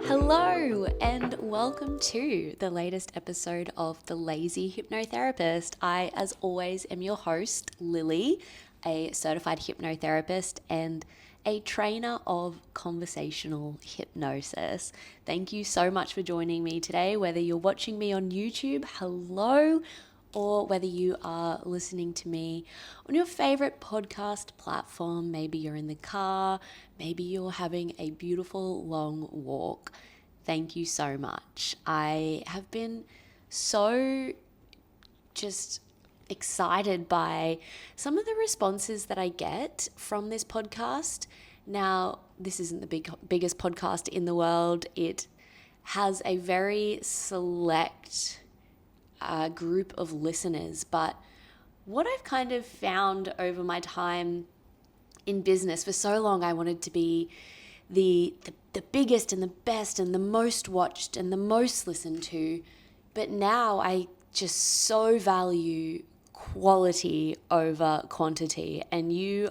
Hello, and welcome to the latest episode of The Lazy Hypnotherapist. I, as always, am your host, Lily, a certified hypnotherapist and a trainer of conversational hypnosis. Thank you so much for joining me today, whether you're watching me on YouTube, hello, or whether you are listening to me on your favorite podcast platform. Maybe you're in the car, maybe you're having a beautiful long walk. Thank you so much. I have been so just excited by some of the responses that I get from this podcast. Now, this isn't the biggest podcast in the world. It has a very select group of listeners, but what I've kind of found over my time in business, for so long I wanted to be the biggest and the best and the most watched and the most listened to, but now I just so value quality over quantity, and you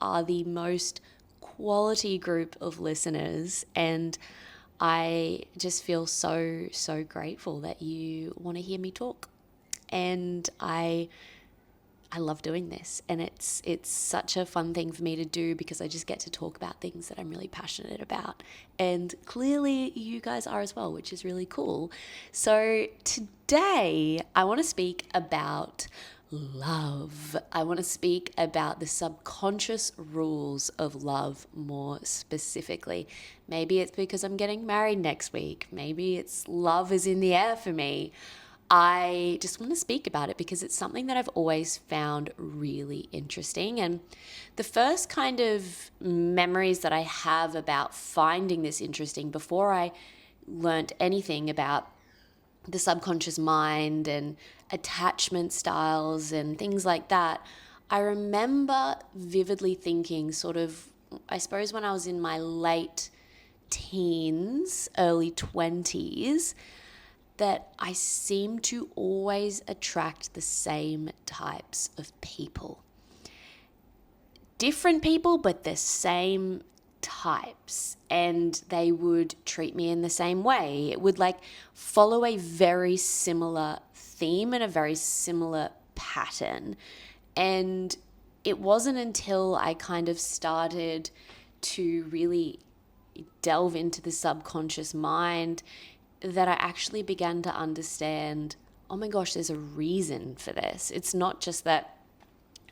are the most quality group of listeners, and I just feel so grateful that you want to hear me talk. And I love doing this, and it's such a fun thing for me to do because I just get to talk about things that I'm really passionate about, and clearly you guys are as well, which is really cool. So today I want to speak about love. I want to speak about the subconscious rules of love more specifically. Maybe it's because I'm getting married next week. Maybe it's love is in the air for me. I just want to speak about it because it's something that I've always found really interesting. And the first kind of memories that I have about finding this interesting before I learnt anything about the subconscious mind and attachment styles and things like that, I remember vividly thinking sort of, I suppose when I was in my late teens, early 20s, that I seem to always attract the same types of people. Different people, but the same types, and they would treat me in the same way. It would like follow a very similar theme and a very similar pattern. And it wasn't until I kind of started to really delve into the subconscious mind that I actually began to understand, oh my gosh, there's a reason for this. It's not just that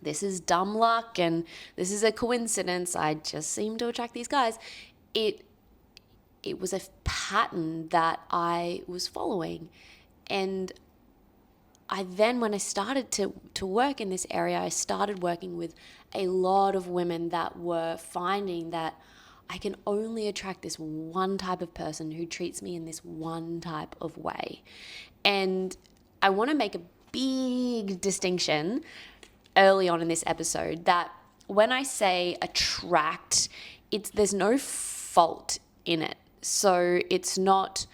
this is dumb luck and this is a coincidence, I just seem to attract these guys. It was a pattern that I was following. And I then, when I started to work in this area, I started working with a lot of women that were finding that I can only attract this one type of person who treats me in this one type of way. And I want to make a big distinction early on in this episode that when I say attract, there's no fault in it. So it's not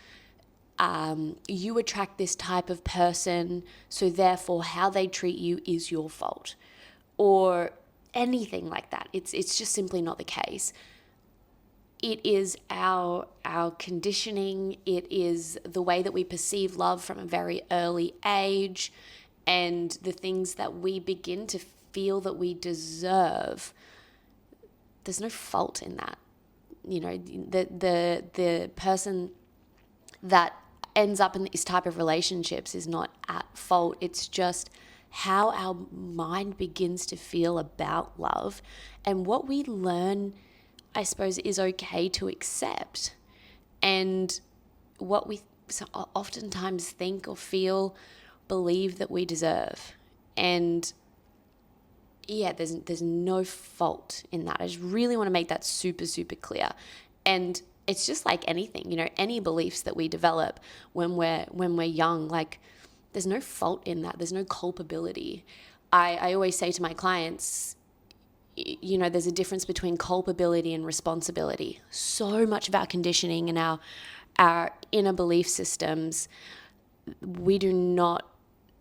you attract this type of person, so therefore how they treat you is your fault, or anything like that. It's just simply not the case. It is our conditioning. It is the way that we perceive love from a very early age, and the things that we begin to feel that we deserve. There's no fault in that. You know, the person that ends up in these type of relationships is not at fault. It's just how our mind begins to feel about love, and what we learn, I suppose, is okay to accept, and what we oftentimes think or feel, believe that we deserve. And yeah, there's no fault in that. I just really want to make that super clear. And it's just like anything, you know, any beliefs that we develop when we're young, like there's no fault in that. There's no culpability. I always say to my clients, you know, there's a difference between culpability and responsibility. So much of our conditioning and our inner belief systems, we do not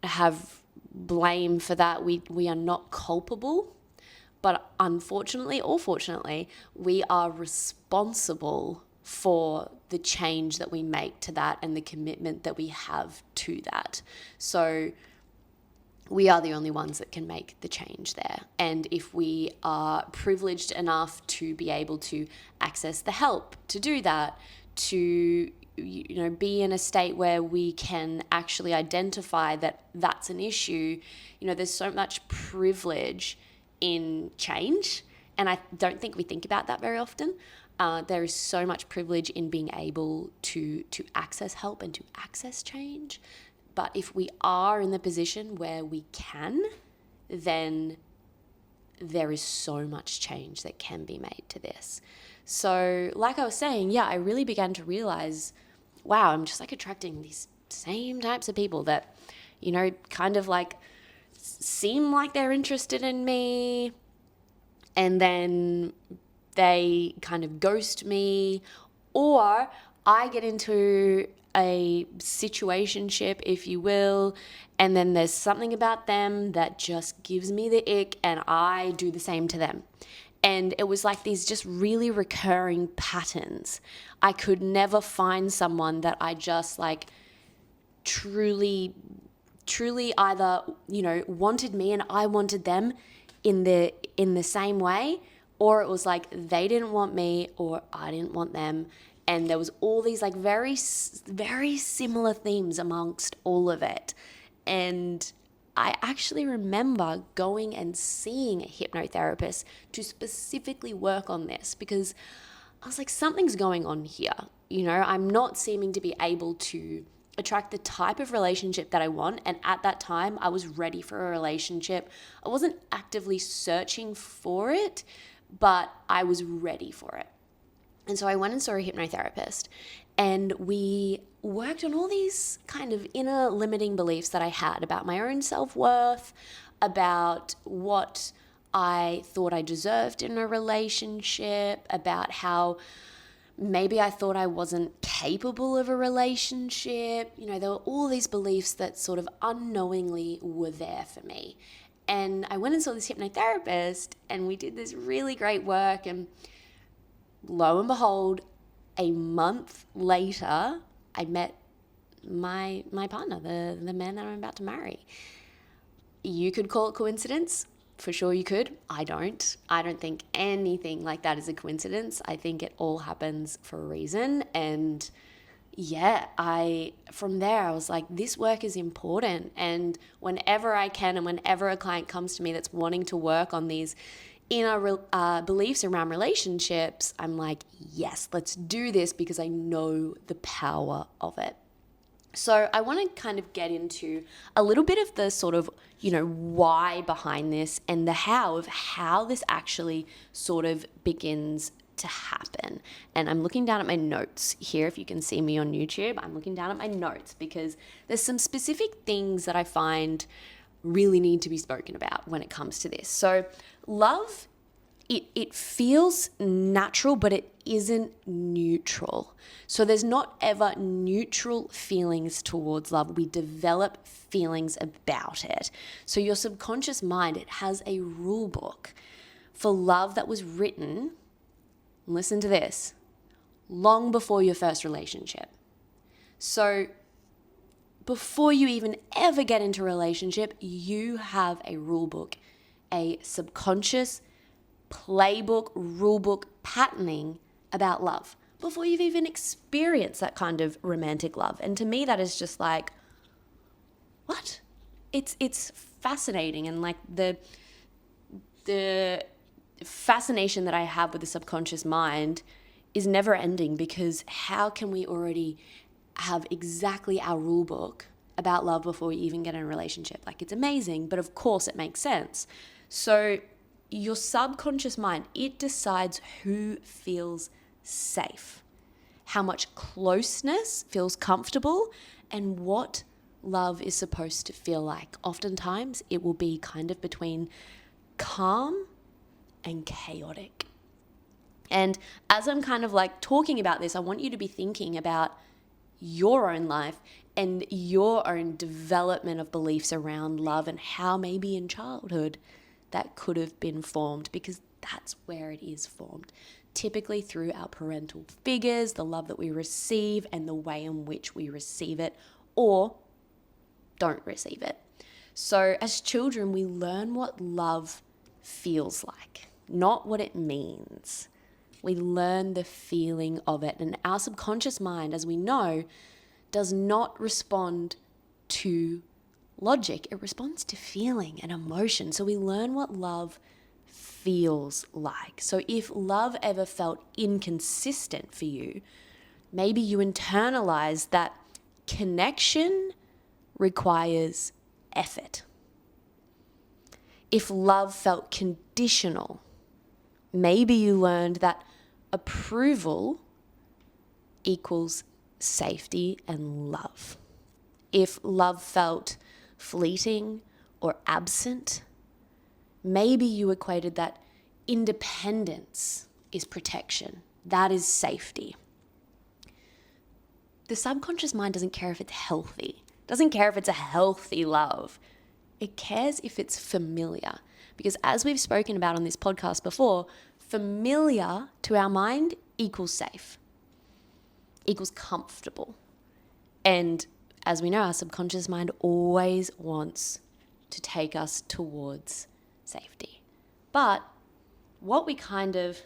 have blame for that. We are not culpable, but unfortunately or fortunately, we are responsible for the change that we make to that and the commitment that we have to that. So we are the only ones that can make the change there. And if we are privileged enough to be able to access the help to do that, to be in a state where we can actually identify that that's an issue, there's so much privilege in change. And I don't think we think about that very often. There is so much privilege in being able to access help and to access change. But if we are in the position where we can, then there is so much change that can be made to this. So like I was saying, I really began to realize, wow, I'm just like attracting these same types of people that, kind of like seem like they're interested in me, and then they kind of ghost me, or I get into a situationship, if you will, and then there's something about them that just gives me the ick, and I do the same to them. And it was like these just really recurring patterns. I could never find someone that I just like truly either, wanted me and I wanted them in the same way, or it was like they didn't want me or I didn't want them. And there was all these like very, very similar themes amongst all of it. And I actually remember going and seeing a hypnotherapist to specifically work on this, because I was like, something's going on here. I'm not seeming to be able to attract the type of relationship that I want. And at that time, I was ready for a relationship. I wasn't actively searching for it, but I was ready for it. And so I went and saw a hypnotherapist, and we worked on all these kind of inner limiting beliefs that I had about my own self-worth, about what I thought I deserved in a relationship, about how maybe I thought I wasn't capable of a relationship. There were all these beliefs that sort of unknowingly were there for me. And I went and saw this hypnotherapist, and we did this really great work, and lo and behold, a month later, I met my partner, the man that I'm about to marry. You could call it coincidence. For sure you could. I don't think anything like that is a coincidence. I think it all happens for a reason. And from there, I was like, this work is important. And whenever I can, and whenever a client comes to me that's wanting to work on these inner beliefs around relationships, I'm like, yes, let's do this, because I know the power of it. So I want to kind of get into a little bit of the sort of, why behind this, and the how of how this actually sort of begins to happen. And I'm looking down at my notes here. If you can see me on YouTube, I'm looking down at my notes, because there's some specific things that I find really need to be spoken about when it comes to this. So love, it feels natural, but it isn't neutral. So there's not ever neutral feelings towards love. We develop feelings about it. So your subconscious mind, it has a rule book for love that was written, listen to this, long before your first relationship. So before you even ever get into a relationship, you have a rule book, a subconscious playbook, rule book patterning about love before you've even experienced that kind of romantic love. And to me, that is just like, what? It's fascinating. And like the fascination that I have with the subconscious mind is never ending, because how can we already have exactly our rule book about love before we even get in a relationship? Like, it's amazing, but of course it makes sense. So your subconscious mind, it decides who feels safe, how much closeness feels comfortable, and what love is supposed to feel like. Oftentimes it will be kind of between calm and chaotic. And as I'm kind of like talking about this, I want you to be thinking about your own life and your own development of beliefs around love, and how maybe in childhood that could have been formed, because that's where it is formed. Typically through our parental figures, the love that we receive and the way in which we receive it or don't receive it. So as children, we learn what love feels like, not what it means. We learn the feeling of it. And our subconscious mind, as we know, does not respond to logic. It responds to feeling and emotion. So we learn what love feels like. So if love ever felt inconsistent for you, maybe you internalize that connection requires effort. If love felt conditional, maybe you learned that approval equals safety and love. If love felt fleeting or absent, maybe you equated that independence is protection. That is safety. The subconscious mind doesn't care if it's healthy. Doesn't care if it's a healthy love. It cares if it's familiar. Because as we've spoken about on this podcast before, familiar to our mind equals safe, equals comfortable. And as we know, our subconscious mind always wants to take us towards safety. But what we kind of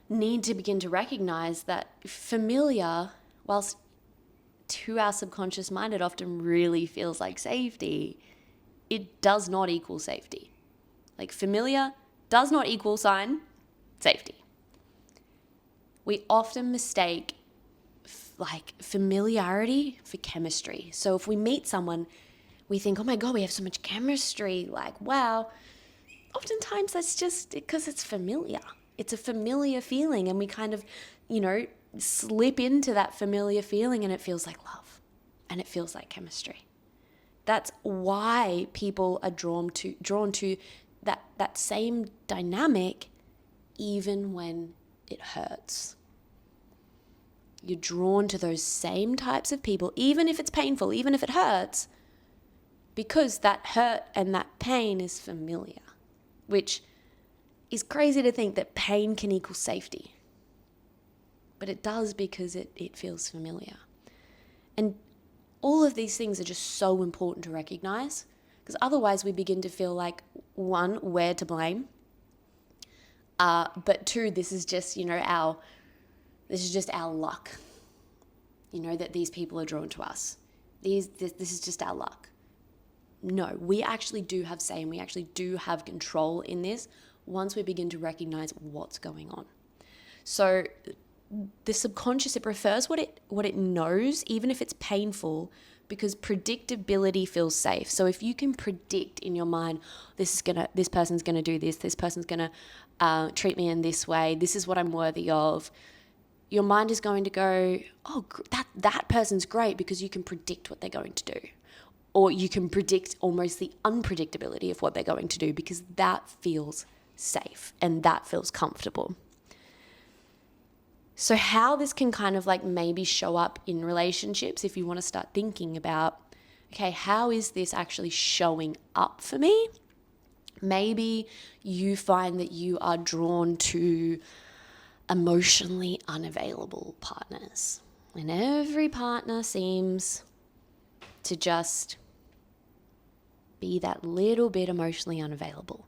need to begin to recognize that familiar, whilst to our subconscious mind, it often really feels like safety, it does not equal safety. Like familiar does not equal safety. We often mistake like familiarity for chemistry. So if we meet someone, we think, oh my God, we have so much chemistry. Like, wow. Oftentimes that's just because it's familiar. It's a familiar feeling, and we kind of, slip into that familiar feeling, and it feels like love and it feels like chemistry. That's why people are drawn to that same dynamic even when it hurts. You're drawn to those same types of people, even if it's painful, even if it hurts, because that hurt and that pain is familiar, which is crazy to think that pain can equal safety. But it does, because it feels familiar. And all of these things are just so important to recognize, because otherwise we begin to feel like, one, we're to blame. But two, this is just, our luck, that these people are drawn to us. This is just our luck. No, we actually do have say, and we actually do have control in this once we begin to recognize what's going on. So the subconscious, it prefers what it knows, even if it's painful, because predictability feels safe. So if you can predict in your mind, this person's gonna do this person's gonna treat me in this way, this is what I'm worthy of, your mind is going to go, oh, that person's great, because you can predict what they're going to do. Or you can predict almost the unpredictability of what they're going to do, because that feels safe and that feels comfortable. So how this can kind of like maybe show up in relationships, if you want to start thinking about, okay, how is this actually showing up for me? Maybe you find that you are drawn to emotionally unavailable partners, and every partner seems to just be that little bit emotionally unavailable.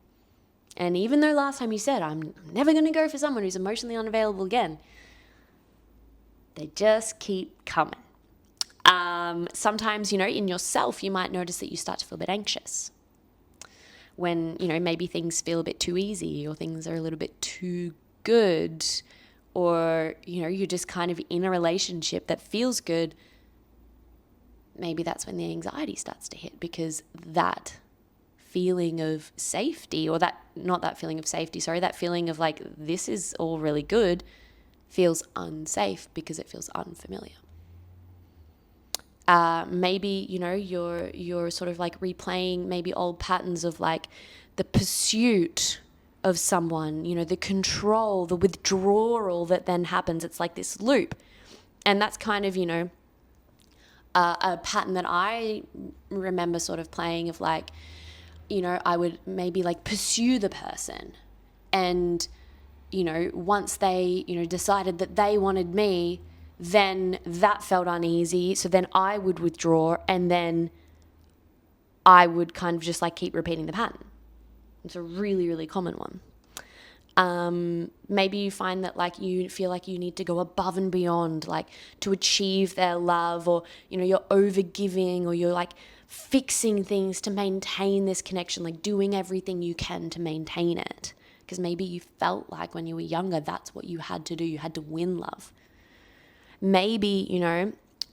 And even though last time you said, I'm never going to go for someone who's emotionally unavailable again, they just keep coming. Sometimes, in yourself, you might notice that you start to feel a bit anxious when, maybe things feel a bit too easy, or things are a little bit too good, or, you're just kind of in a relationship that feels good. Maybe that's when the anxiety starts to hit, because that feeling of safety, or that feeling of like, this is all really good, feels unsafe because it feels unfamiliar. Maybe, you're sort of like replaying maybe old patterns of like the pursuit of someone, the control, the withdrawal that then happens. It's like this loop. And that's kind of, a pattern that I remember sort of playing of like, I would maybe like pursue the person. And, once they, decided that they wanted me, then that felt uneasy. So then I would withdraw, and then I would kind of just like keep repeating the pattern. It's a really, really common one. Maybe you find that like you feel like you need to go above and beyond, like to achieve their love, or, you're overgiving, or you're like fixing things to maintain this connection, like doing everything you can to maintain it. Because maybe you felt like when you were younger, that's what you had to do. You had to win love. Maybe,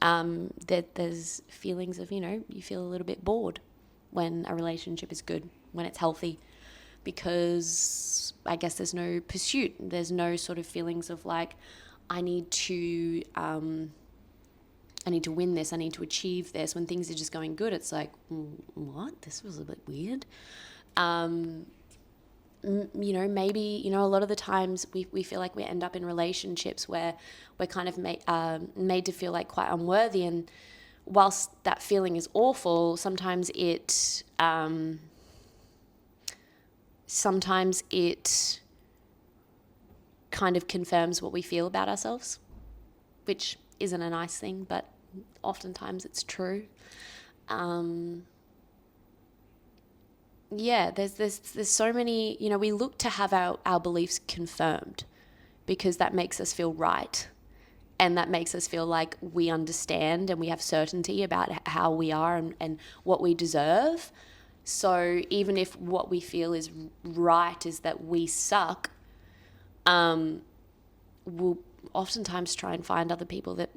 that there's feelings of, you feel a little bit bored when a relationship is good, when it's healthy, because I guess there's no pursuit. There's no sort of feelings of like, I need to win this. I need to achieve this. When things are just going good, it's like, what? This was a bit weird. Maybe, a lot of the times we feel like we end up in relationships where we're kind of made to feel like quite unworthy. And whilst that feeling is awful, sometimes it kind of confirms what we feel about ourselves, which isn't a nice thing, but oftentimes it's true. There's so many, we look to have our beliefs confirmed because that makes us feel right. And that makes us feel like we understand and we have certainty about how we are and what we deserve. So even if what we feel is right is that we suck, we'll oftentimes try and find other people that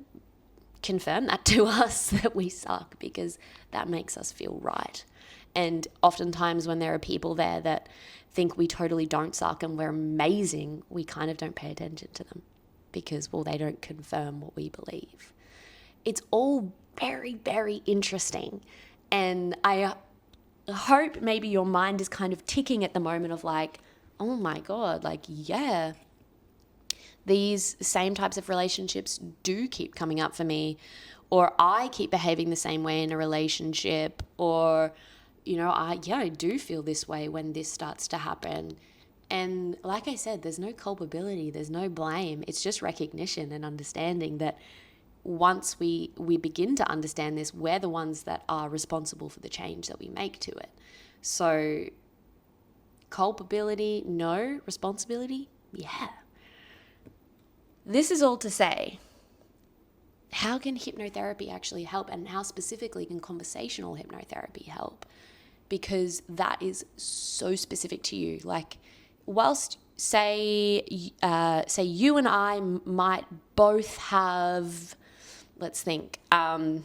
confirm that to us, that we suck, because that makes us feel right. And oftentimes when there are people there that think we totally don't suck and we're amazing, we kind of don't pay attention to them because, well, they don't confirm what we believe. It's all very, very interesting. And I hope maybe your mind is kind of ticking at the moment of like, oh my God, like, yeah, these same types of relationships do keep coming up for me, or I keep behaving the same way in a relationship, or, I do feel this way when this starts to happen. And like I said, there's no culpability, there's no blame. It's just recognition and understanding that once we begin to understand this, we're the ones that are responsible for the change that we make to it. So culpability, no. Responsibility, yeah. This is all to say, how can hypnotherapy actually help, and how specifically can conversational hypnotherapy help? Because that is so specific to you. Like, whilst say you and I might both have, let's think, anxious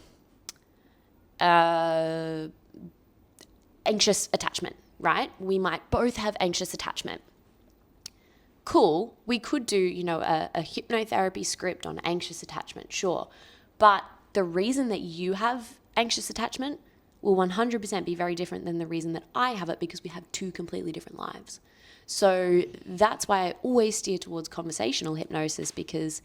attachment, right? We might both have anxious attachment. Cool, we could do, a hypnotherapy script on anxious attachment, sure. But the reason that you have anxious attachment will 100% be very different than the reason that I have it, because we have two completely different lives. So that's why I always steer towards conversational hypnosis, because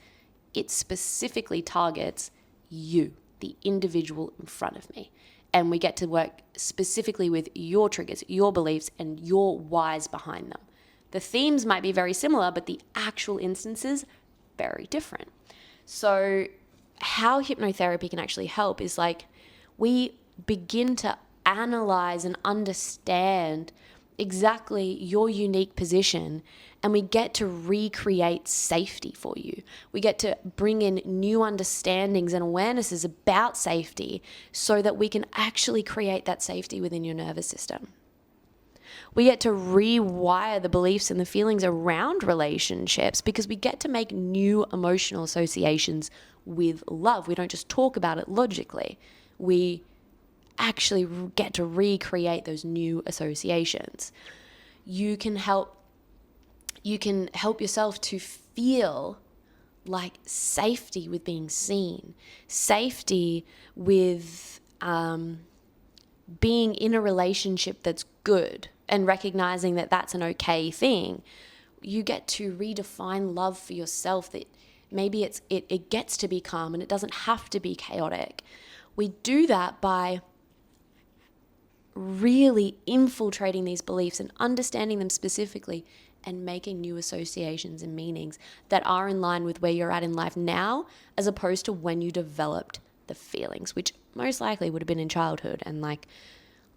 it specifically targets you, the individual in front of me. And we get to work specifically with your triggers, your beliefs, and your whys behind them. The themes might be very similar, but the actual instances, very different. So how hypnotherapy can actually help is like we begin to analyze and understand exactly your unique position, and we get to recreate safety for you. We get to bring in new understandings and awarenesses about safety so that we can actually create that safety within your nervous system. We get to rewire the beliefs and the feelings around relationships, because we get to make new emotional associations with love. We don't just talk about it logically. We actually get to recreate those new associations. You can help yourself to feel like safety with being seen, safety with being in a relationship that's good, and recognizing that that's an okay thing. You get to redefine love for yourself, that maybe it gets to be calm and it doesn't have to be chaotic. We do that by really infiltrating these beliefs and understanding them specifically and making new associations and meanings that are in line with where you're at in life now, as opposed to when you developed the feelings, which most likely would have been in childhood. And like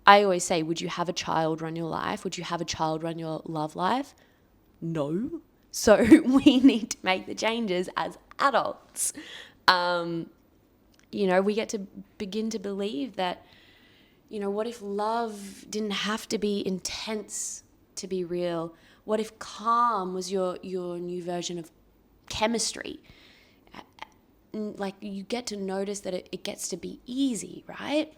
I always say, would you have a child run your life? Would you have a child run your love life? No. So we need to make the changes as adults. We get to begin to believe that, what if love didn't have to be intense to be real? What if calm was your new version of chemistry? Like you get to notice that it gets to be easy, right?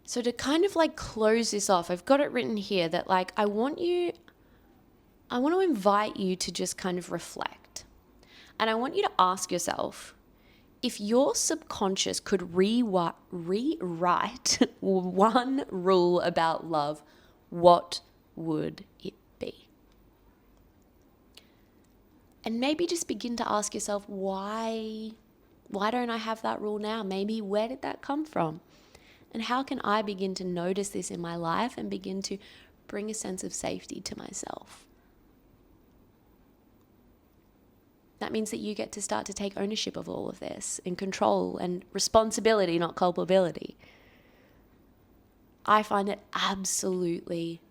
So to kind of like close this off, I've got it written here that like I want to invite you to just kind of reflect. And I want you to ask yourself, if your subconscious could rewrite one rule about love, what would it be? And maybe just begin to ask yourself, why don't I have that rule now? Maybe where did that come from? And how can I begin to notice this in my life and begin to bring a sense of safety to myself? That means that you get to start to take ownership of all of this and control and responsibility, not culpability. I find it absolutely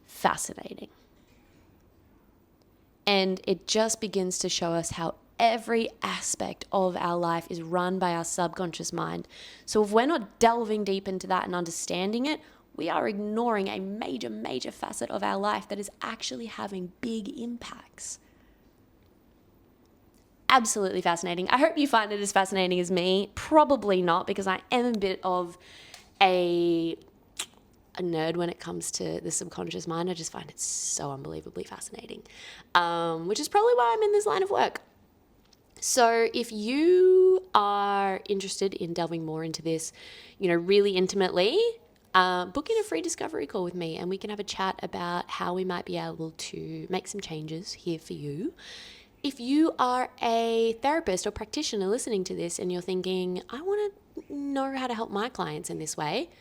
fascinating. And it just begins to show us how every aspect of our life is run by our subconscious mind. So if we're not delving deep into that and understanding it, we are ignoring a major, major facet of our life that is actually having big impacts. Absolutely fascinating. I hope you find it as fascinating as me. Probably not, because I am a bit of a nerd when it comes to the subconscious mind. I just find it so unbelievably fascinating, which is probably why I'm in this line of work. So if you are interested in delving more into this, really intimately, book in a free discovery call with me and we can have a chat about how we might be able to make some changes here for you. If you are a therapist or practitioner listening to this and you're thinking, I want to know how to help my clients in this way,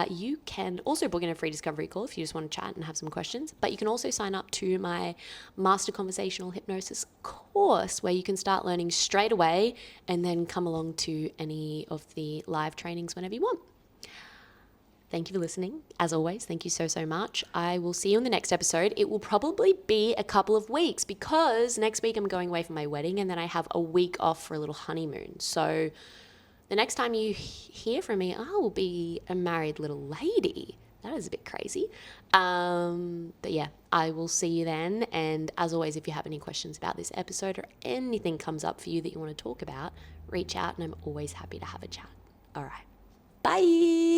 you can also book in a free discovery call if you just want to chat and have some questions. But you can also sign up to my Master Conversational Hypnosis course, where you can start learning straight away and then come along to any of the live trainings whenever you want. Thank you for listening. As always, thank you so, so much. I will see you in the next episode. It will probably be a couple of weeks because next week I'm going away for my wedding and then I have a week off for a little honeymoon. So the next time you hear from me, I will be a married little lady. That is a bit crazy. But yeah, I will see you then. And as always, if you have any questions about this episode or anything comes up for you that you want to talk about, reach out and I'm always happy to have a chat. All right. Bye.